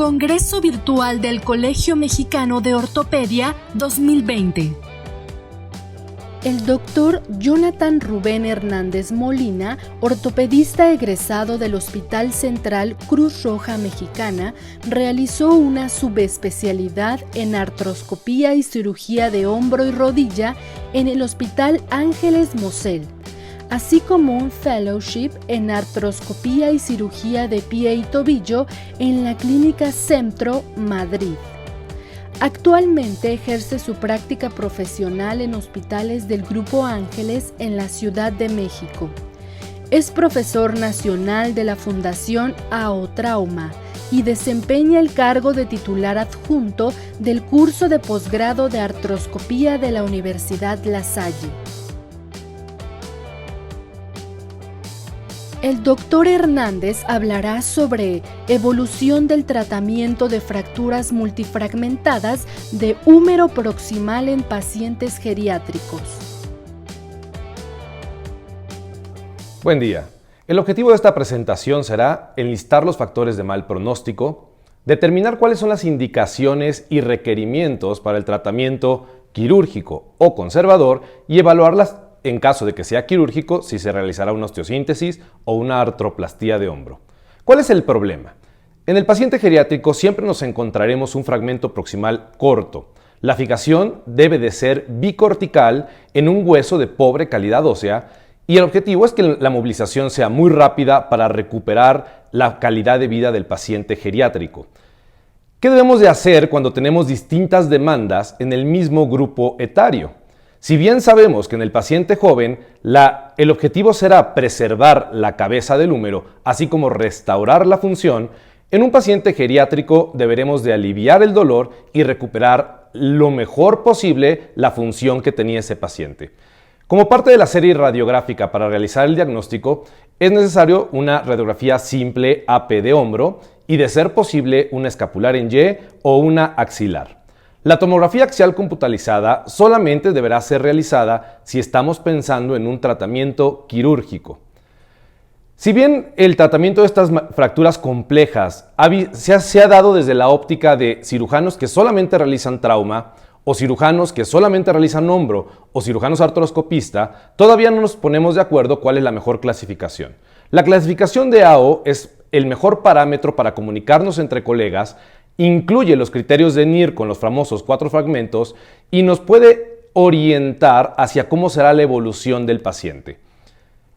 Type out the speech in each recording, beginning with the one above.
Congreso Virtual del Colegio Mexicano de Ortopedia 2020. El doctor Jonathan Rubén Hernández Molina, ortopedista egresado del Hospital Central Cruz Roja Mexicana, realizó una subespecialidad en artroscopía y cirugía de hombro y rodilla en el Hospital Ángeles Mosel, así como un fellowship en artroscopía y cirugía de pie y tobillo en la Clínica Centro, Madrid. Actualmente ejerce su práctica profesional en hospitales del Grupo Ángeles en la Ciudad de México. Es profesor nacional de la Fundación AOTrauma y desempeña el cargo de titular adjunto del curso de posgrado de artroscopía de la Universidad La Salle. El doctor Hernández hablará sobre evolución del tratamiento de fracturas multifragmentadas de húmero proximal en pacientes geriátricos. Buen día. El objetivo de esta presentación será enlistar los factores de mal pronóstico, determinar cuáles son las indicaciones y requerimientos para el tratamiento quirúrgico o conservador y evaluarlas en caso de que sea quirúrgico, si se realizará una osteosíntesis o una artroplastía de hombro. ¿Cuál es el problema? En el paciente geriátrico siempre nos encontraremos un fragmento proximal corto. La fijación debe de ser bicortical en un hueso de pobre calidad ósea y el objetivo es que la movilización sea muy rápida para recuperar la calidad de vida del paciente geriátrico. ¿Qué debemos de hacer cuando tenemos distintas demandas en el mismo grupo etario? Si bien sabemos que en el paciente joven el objetivo será preservar la cabeza del húmero, así como restaurar la función, en un paciente geriátrico deberemos de aliviar el dolor y recuperar lo mejor posible la función que tenía ese paciente. Como parte de la serie radiográfica para realizar el diagnóstico, es necesario una radiografía simple AP de hombro y, de ser posible, una escapular en Y o una axilar. La tomografía axial computarizada solamente deberá ser realizada si estamos pensando en un tratamiento quirúrgico. Si bien el tratamiento de estas fracturas complejas se ha dado desde la óptica de cirujanos que solamente realizan trauma, o cirujanos que solamente realizan hombro, o cirujanos artroscopistas, todavía no nos ponemos de acuerdo cuál es la mejor clasificación. La clasificación de AO es el mejor parámetro para comunicarnos entre colegas. Incluye los criterios de NIR con los famosos 4 fragmentos y nos puede orientar hacia cómo será la evolución del paciente.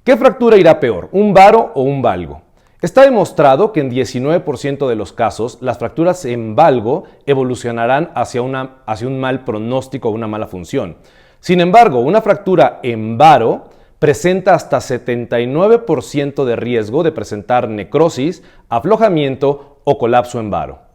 ¿Qué fractura irá peor, un varo o un valgo? Está demostrado que en 19% de los casos las fracturas en valgo evolucionarán hacia un mal pronóstico o una mala función. Sin embargo, una fractura en varo presenta hasta 79% de riesgo de presentar necrosis, aflojamiento o colapso en varo.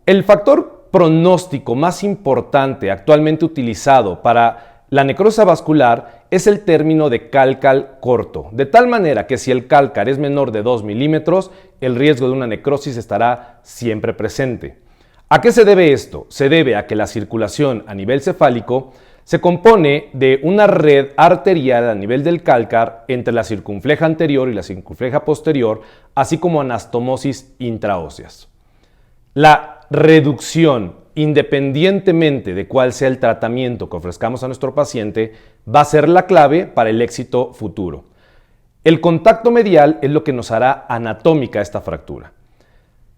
El factor pronóstico más importante actualmente utilizado para la necrosis vascular es el término de cálcar corto, de tal manera que si el cálcar es menor de 2 milímetros, el riesgo de una necrosis estará siempre presente. ¿A qué se debe esto? Se debe a que la circulación a nivel cefálico se compone de una red arterial a nivel del cálcar entre la circunfleja anterior y la circunfleja posterior, así como anastomosis intraóseas. La reducción, independientemente de cuál sea el tratamiento que ofrezcamos a nuestro paciente, va a ser la clave para el éxito futuro. El contacto medial es lo que nos hará anatómica esta fractura.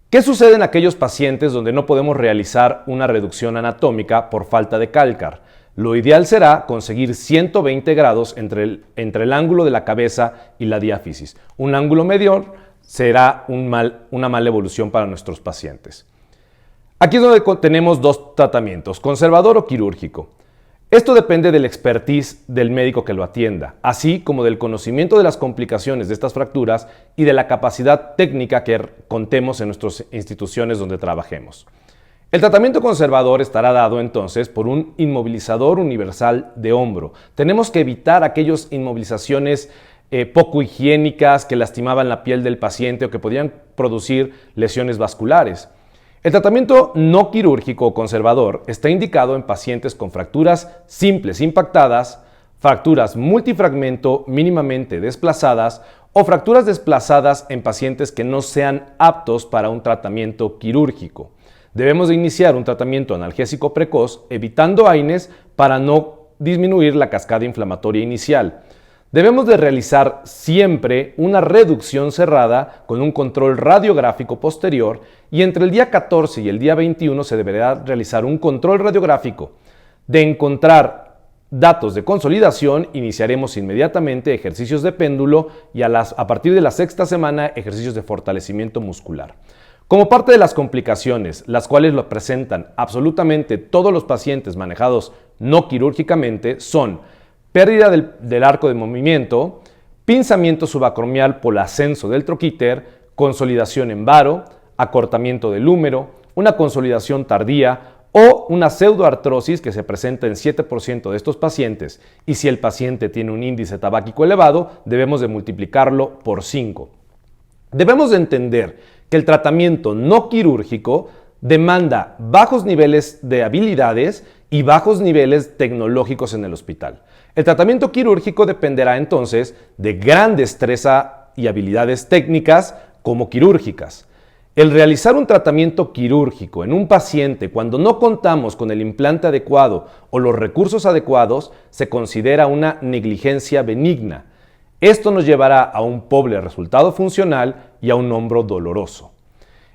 ¿Qué sucede en aquellos pacientes donde no podemos realizar una reducción anatómica por falta de cálcar? Lo ideal será conseguir 120 grados entre el ángulo de la cabeza y la diáfisis. Un ángulo mayor será una mala evolución para nuestros pacientes. Aquí es donde tenemos dos tratamientos, conservador o quirúrgico. Esto depende del expertise del médico que lo atienda, así como del conocimiento de las complicaciones de estas fracturas y de la capacidad técnica que contemos en nuestras instituciones donde trabajemos. El tratamiento conservador estará dado entonces por un inmovilizador universal de hombro. Tenemos que evitar aquellas inmovilizaciones poco higiénicas que lastimaban la piel del paciente o que podían producir lesiones vasculares. El tratamiento no quirúrgico o conservador está indicado en pacientes con fracturas simples impactadas, fracturas multifragmento mínimamente desplazadas o fracturas desplazadas en pacientes que no sean aptos para un tratamiento quirúrgico. Debemos de iniciar un tratamiento analgésico precoz evitando AINES para no disminuir la cascada inflamatoria inicial. Debemos de realizar siempre una reducción cerrada con un control radiográfico posterior y entre el día 14 y el día 21 se deberá realizar un control radiográfico. De encontrar datos de consolidación, iniciaremos inmediatamente ejercicios de péndulo y a partir de la sexta semana ejercicios de fortalecimiento muscular. Como parte de las complicaciones, las cuales lo presentan absolutamente todos los pacientes manejados no quirúrgicamente, son pérdida del arco de movimiento, pinzamiento subacromial por ascenso del troquíter, consolidación en varo, acortamiento del húmero, una consolidación tardía o una pseudoartrosis que se presenta en 7% de estos pacientes. Y si el paciente tiene un índice tabáquico elevado, debemos de multiplicarlo por 5. Debemos de entender que el tratamiento no quirúrgico demanda bajos niveles de habilidades y bajos niveles tecnológicos en el hospital. El tratamiento quirúrgico dependerá entonces de gran destreza y habilidades técnicas como quirúrgicas. El realizar un tratamiento quirúrgico en un paciente cuando no contamos con el implante adecuado o los recursos adecuados se considera una negligencia benigna. Esto nos llevará a un pobre resultado funcional y a un hombro doloroso.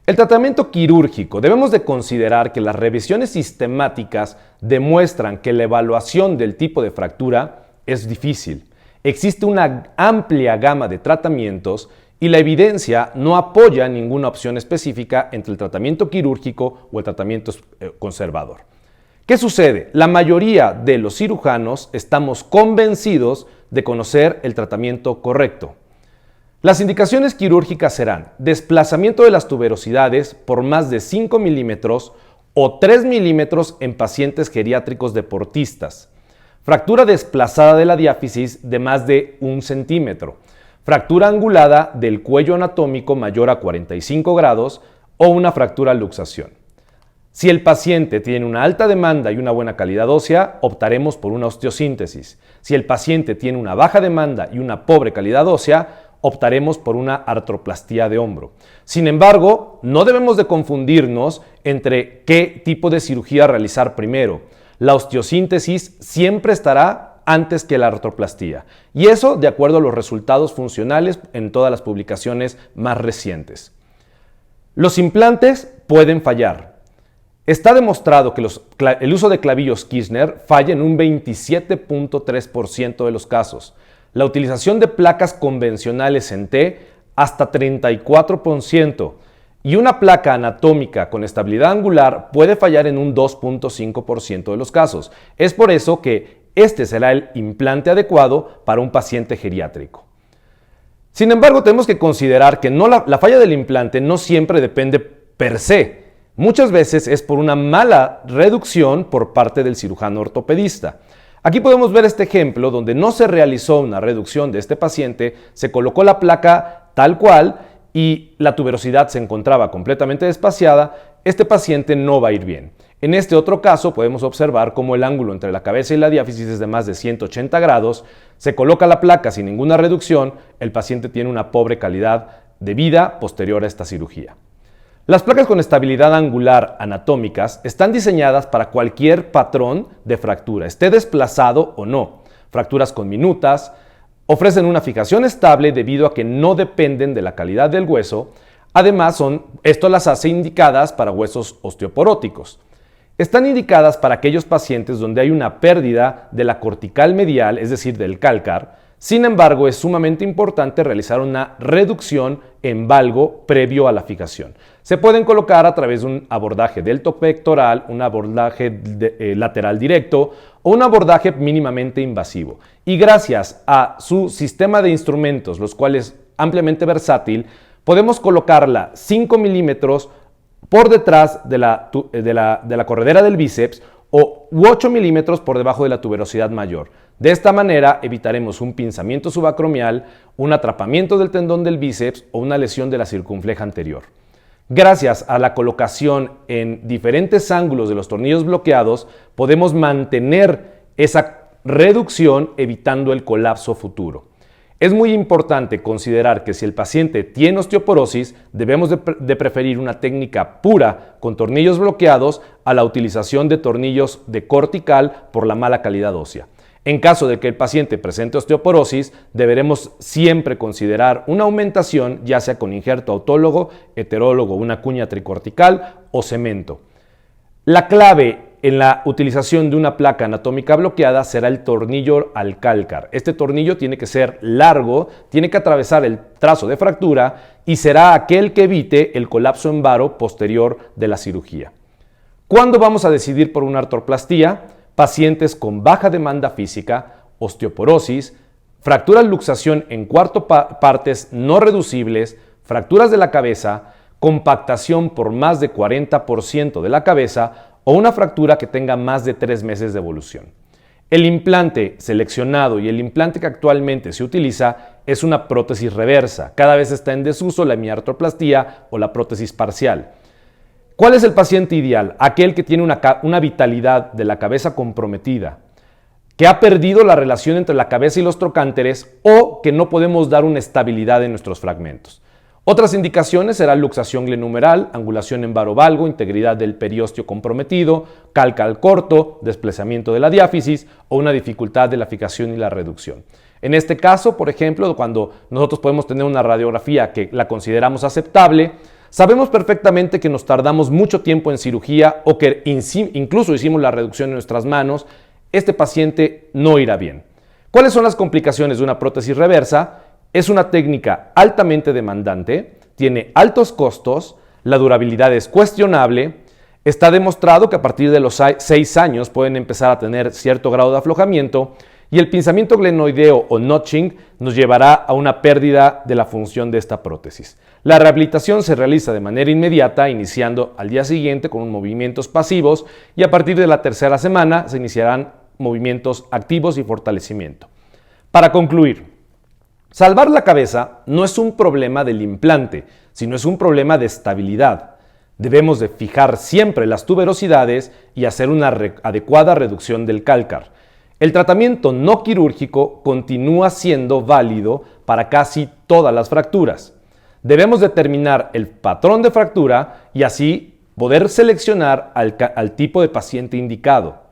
El tratamiento quirúrgico, debemos de considerar que las revisiones sistemáticas demuestran que la evaluación del tipo de fractura es difícil. Existe una amplia gama de tratamientos y la evidencia no apoya ninguna opción específica entre el tratamiento quirúrgico o el tratamiento conservador. ¿Qué sucede? La mayoría de los cirujanos estamos convencidos de conocer el tratamiento correcto. Las indicaciones quirúrgicas serán desplazamiento de las tuberosidades por más de 5 milímetros o 3 milímetros en pacientes geriátricos deportistas, fractura desplazada de la diáfisis de más de 1 centímetro, fractura angulada del cuello anatómico mayor a 45 grados o una fractura luxación. Si el paciente tiene una alta demanda y una buena calidad ósea, optaremos por una osteosíntesis. Si el paciente tiene una baja demanda y una pobre calidad ósea, optaremos por una artroplastía de hombro. Sin embargo, no debemos de confundirnos entre qué tipo de cirugía realizar primero. La osteosíntesis siempre estará antes que la artroplastía, y eso de acuerdo a los resultados funcionales en todas las publicaciones más recientes. Los implantes pueden fallar. Está demostrado que el uso de clavillos Kirchner falla en un 27.3% de los casos. La utilización de placas convencionales en T hasta 34% y una placa anatómica con estabilidad angular puede fallar en un 2.5% de los casos. Es por eso que este será el implante adecuado para un paciente geriátrico. Sin embargo, tenemos que considerar que la falla del implante no siempre depende per se. Muchas veces es por una mala reducción por parte del cirujano ortopedista. Aquí podemos ver este ejemplo donde no se realizó una reducción de este paciente, se colocó la placa tal cual y la tuberosidad se encontraba completamente despaciada. Este paciente no va a ir bien. En este otro caso podemos observar cómo el ángulo entre la cabeza y la diáfisis es de más de 180 grados, se coloca la placa sin ninguna reducción, el paciente tiene una pobre calidad de vida posterior a esta cirugía. Las placas con estabilidad angular anatómicas están diseñadas para cualquier patrón de fractura, esté desplazado o no. Fracturas con minutas, ofrecen una fijación estable debido a que no dependen de la calidad del hueso. Además, esto las hace indicadas para huesos osteoporóticos. Están indicadas para aquellos pacientes donde hay una pérdida de la cortical medial, es decir, del cálcar. Sin embargo, es sumamente importante realizar una reducción en valgo previo a la fijación. Se pueden colocar a través de un abordaje deltopectoral, un abordaje lateral directo o un abordaje mínimamente invasivo. Y gracias a su sistema de instrumentos, los cuales ampliamente versátil, podemos colocarla 5 milímetros por detrás de la corredera del bíceps u 8 milímetros por debajo de la tuberosidad mayor. De esta manera evitaremos un pinzamiento subacromial, un atrapamiento del tendón del bíceps o una lesión de la circunfleja anterior. Gracias a la colocación en diferentes ángulos de los tornillos bloqueados, podemos mantener esa reducción evitando el colapso futuro. Es muy importante considerar que si el paciente tiene osteoporosis, debemos de preferir una técnica pura con tornillos bloqueados a la utilización de tornillos de cortical por la mala calidad ósea. En caso de que el paciente presente osteoporosis, deberemos siempre considerar una aumentación, ya sea con injerto autólogo, heterólogo, una cuña tricortical o cemento. La clave en la utilización de una placa anatómica bloqueada será el tornillo Alcalcar. Este tornillo tiene que ser largo, tiene que atravesar el trazo de fractura y será aquel que evite el colapso en varo posterior de la cirugía. ¿Cuándo vamos a decidir por una artroplastía? Pacientes con baja demanda física, osteoporosis, fracturas luxación en cuarto partes no reducibles, fracturas de la cabeza, compactación por más de 40% de la cabeza o una fractura que tenga más de 3 meses de evolución. El implante seleccionado y el implante que actualmente se utiliza es una prótesis reversa. Cada vez está en desuso la hemiartroplastía o la prótesis parcial. ¿Cuál es el paciente ideal? Aquel que tiene una vitalidad de la cabeza comprometida, que ha perdido la relación entre la cabeza y los trocánteres o que no podemos dar una estabilidad en nuestros fragmentos. Otras indicaciones serán luxación glenumeral, angulación en varo valgo, integridad del periósteo comprometido, calcal corto, desplazamiento de la diáfisis o una dificultad de la fijación y la reducción. En este caso, por ejemplo, cuando nosotros podemos tener una radiografía que la consideramos aceptable, sabemos perfectamente que nos tardamos mucho tiempo en cirugía o que incluso hicimos la reducción en nuestras manos, este paciente no irá bien. ¿Cuáles son las complicaciones de una prótesis reversa? Es una técnica altamente demandante, tiene altos costos, la durabilidad es cuestionable, está demostrado que a partir de los 6 años pueden empezar a tener cierto grado de aflojamiento y el pinzamiento glenoideo o notching nos llevará a una pérdida de la función de esta prótesis. La rehabilitación se realiza de manera inmediata, iniciando al día siguiente con movimientos pasivos y a partir de la 3ª semana se iniciarán movimientos activos y fortalecimiento. Para concluir, salvar la cabeza no es un problema del implante, sino es un problema de estabilidad. Debemos de fijar siempre las tuberosidades y hacer una adecuada reducción del cálcar. El tratamiento no quirúrgico continúa siendo válido para casi todas las fracturas. Debemos determinar el patrón de fractura y así poder seleccionar al tipo de paciente indicado.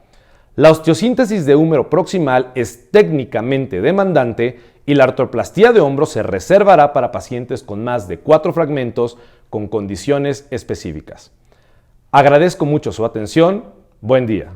La osteosíntesis de húmero proximal es técnicamente demandante y la artroplastía de hombro se reservará para pacientes con más de 4 fragmentos con condiciones específicas. Agradezco mucho su atención. Buen día.